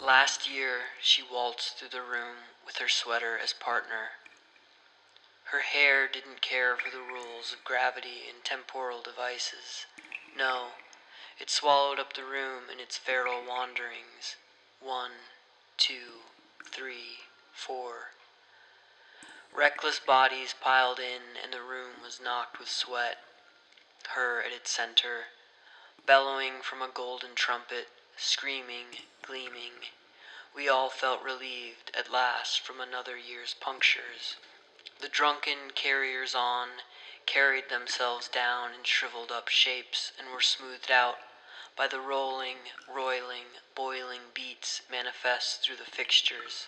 Last year, she waltzed through the room with her sweater as partner. Her hair didn't care for the rules of gravity and temporal devices. No, it swallowed up the room in its feral wanderings. 1, 2, 3, 4. Reckless bodies piled in, and the room was knocked with sweat. her at its center, bellowing from a golden trumpet, screaming, gleaming. We all felt relieved at last from another year's punctures. The drunken carriers-on carried themselves down in shriveled-up shapes and were smoothed out by the rolling, roiling, boiling beats manifest through the fixtures.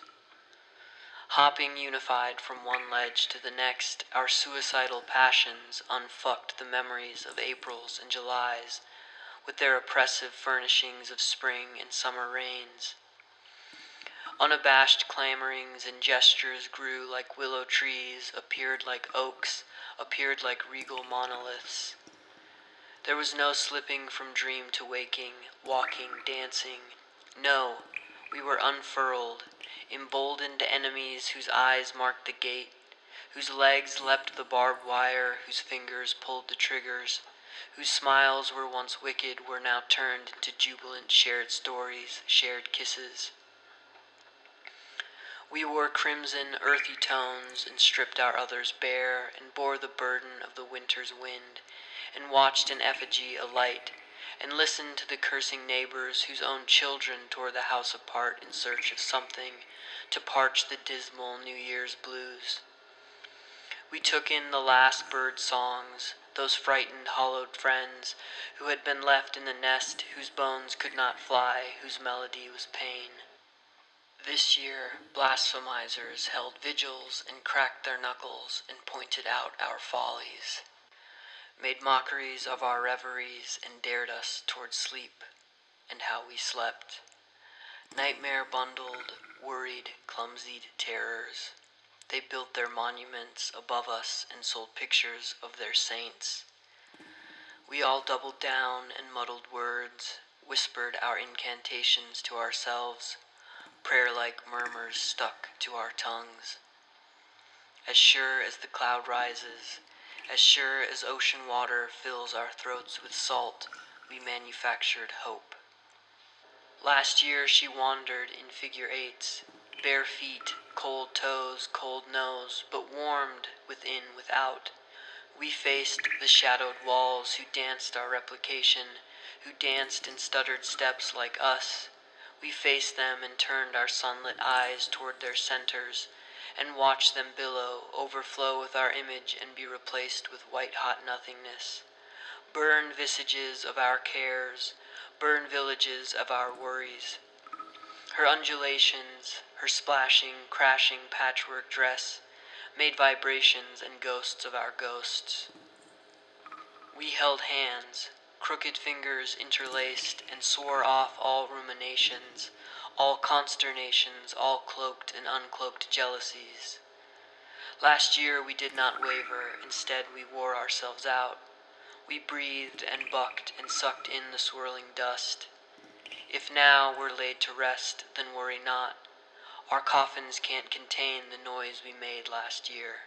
Hopping unified from one ledge to the next, our suicidal passions unfucked the memories of Aprils and Julys with their oppressive furnishings of spring and summer rains. Unabashed clamorings and gestures grew like willow trees, appeared like oaks, appeared like regal monoliths. There was no slipping from dream to waking, walking, dancing. No, we were unfurled, emboldened enemies whose eyes marked the gate, whose legs leapt the barbed wire, whose fingers pulled the triggers, whose smiles were once wicked were now turned into jubilant shared stories, shared kisses. We wore crimson, earthy tones and stripped our others bare and bore the burden of the winter's wind and watched in effigy alight and listened to the cursing neighbors whose own children tore the house apart in search of something to parch the dismal New Year's blues. We took in the last bird songs, those frightened, hollowed friends who had been left in the nest, whose bones could not fly, whose melody was pain. This year, blasphemizers held vigils and cracked their knuckles and pointed out our follies, made mockeries of our reveries and dared us toward sleep and how we slept. Nightmare bundled, worried, clumsied terrors. They built their monuments above us and sold pictures of their saints. We all doubled down and muddled words, whispered our incantations to ourselves. Prayer-like murmurs stuck to our tongues. As sure as the cloud rises, as sure as ocean water fills our throats with salt, we manufactured hope. Last year she wandered in figure eights, bare feet, cold toes, cold nose, but warmed within, without. We faced the shadowed walls who danced our replication, who danced in stuttered steps like us. We faced them and turned our sunlit eyes toward their centers and watched them billow, overflow with our image and be replaced with white-hot nothingness. Burn visages of our cares, burn villages of our worries. Her undulations, her splashing, crashing patchwork dress made vibrations and ghosts of our ghosts. We held hands, crooked fingers interlaced, and swore off all ruminations, all consternations, all cloaked and uncloaked jealousies. Last year we did not waver, instead we wore ourselves out. We breathed and bucked and sucked in the swirling dust. If now we're laid to rest, then worry not. Our coffins can't contain the noise we made last year.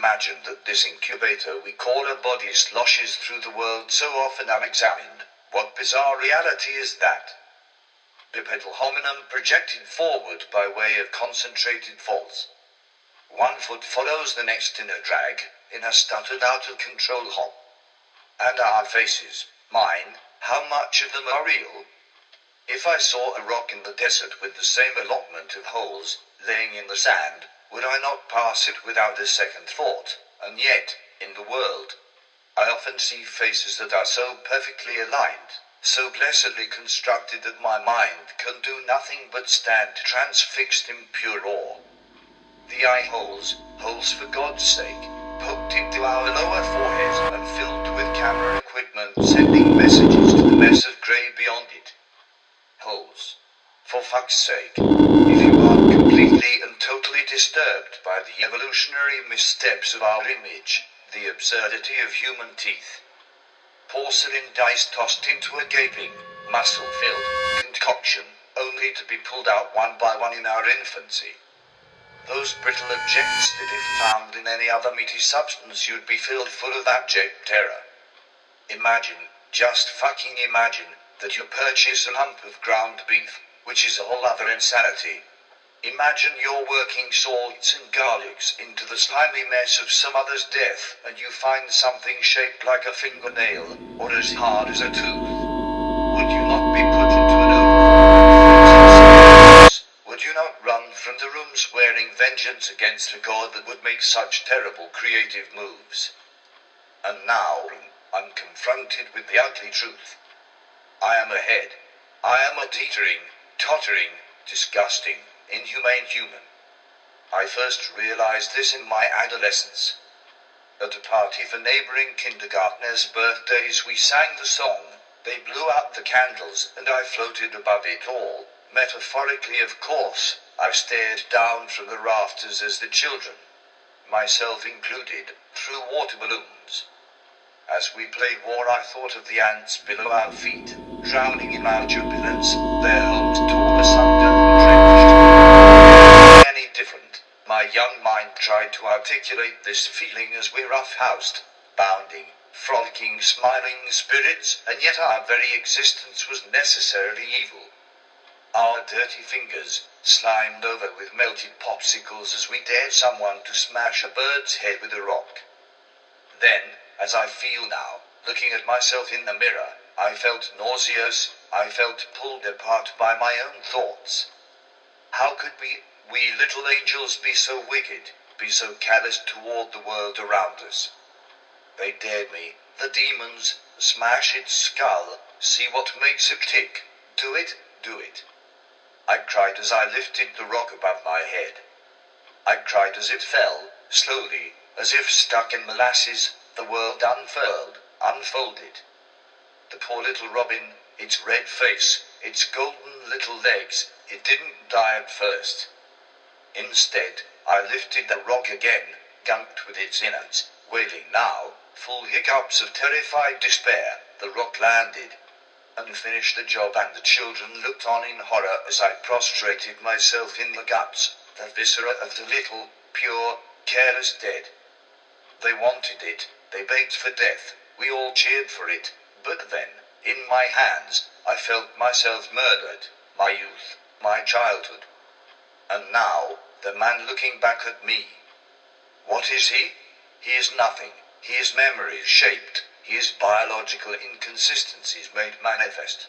imagine that this incubator we call a body sloshes through the world so often unexamined. What bizarre reality is that? Bipedal hominin projected forward by way of concentrated force. One foot follows the next in a drag, in a stuttered out-of-control hop. And our faces, mine, how much of them are real? If I saw a rock in the desert with the same allotment of holes, laying in the sand, would I not pass it without a second thought? And yet, in the world, I often see faces that are so perfectly aligned, so blessedly constructed that my mind can do nothing but stand transfixed in pure awe. The eye holes for God's sake, poked into our lower foreheads and filled with camera equipment sending messages to the mess of grey beyond it. Holes. For fuck's sake, if you aren't completely and totally disturbed by the evolutionary missteps of our image, the absurdity of human teeth. Porcelain dice tossed into a gaping, muscle-filled concoction, only to be pulled out one by one in our infancy. Those brittle objects that if found in any other meaty substance you'd be filled full of abject terror. Imagine, just fucking imagine, that you purchase a lump of ground beef, which is a whole other insanity. Imagine you're working salts and garlics into the slimy mess of some other's death, and you find something shaped like a fingernail, or as hard as a tooth. Would you not be put into an overflow? Would you not run from the room swearing vengeance against a god that would make such terrible creative moves? And now, I'm confronted with the ugly truth. I am a head. I am a teetering, tottering, disgusting, inhumane human. I first realized this in my adolescence. At a party for neighboring kindergartners' birthdays we sang the song, they blew out the candles and I floated above it all, metaphorically of course. I stared down from the rafters as the children, myself included, threw water balloons. As we played war I thought of the ants below our feet, drowning in our jubilance, their homes torn asunder and drenched. Any different, my young mind tried to articulate this feeling as we roughhoused, bounding, frolicking, smiling spirits, and yet our very existence was necessarily evil. Our dirty fingers, slimed over with melted popsicles as we dared someone to smash a bird's head with a rock. Then, as I feel now, looking at myself in the mirror, I felt nauseous, I felt pulled apart by my own thoughts. How could we little angels be so wicked, be so callous toward the world around us? They dared me, the demons, smash its skull, see what makes it tick, do it, do it. I cried as I lifted the rock above my head. I cried as it fell, slowly, as if stuck in molasses, the world unfurled, unfolded. The poor little robin, its red face, its golden little legs, it didn't die at first. Instead, I lifted the rock again, gunked with its innards, wailing now, full hiccups of terrified despair, the rock landed, and finished the job, and the children looked on in horror as I prostrated myself in the guts, the viscera of the little, pure, careless dead. They wanted it, they begged for death, we all cheered for it, but then, in my hands, I felt myself murdered, my youth, my childhood. And now, the man looking back at me. What is he? He is nothing, he is memories shaped, he is biological inconsistencies made manifest.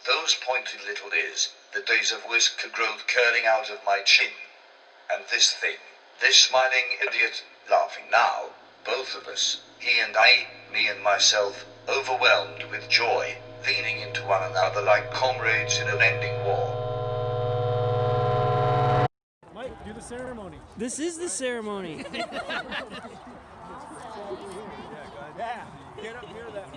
Those pointed little ears, the days of whisker growth curling out of my chin. And this thing, this smiling idiot, laughing now, both of us, he and I, me and myself, overwhelmed with joy, leaning into one another like comrades in an ending war. Mike, do the ceremony. This is the ceremony. Yeah, get up near that.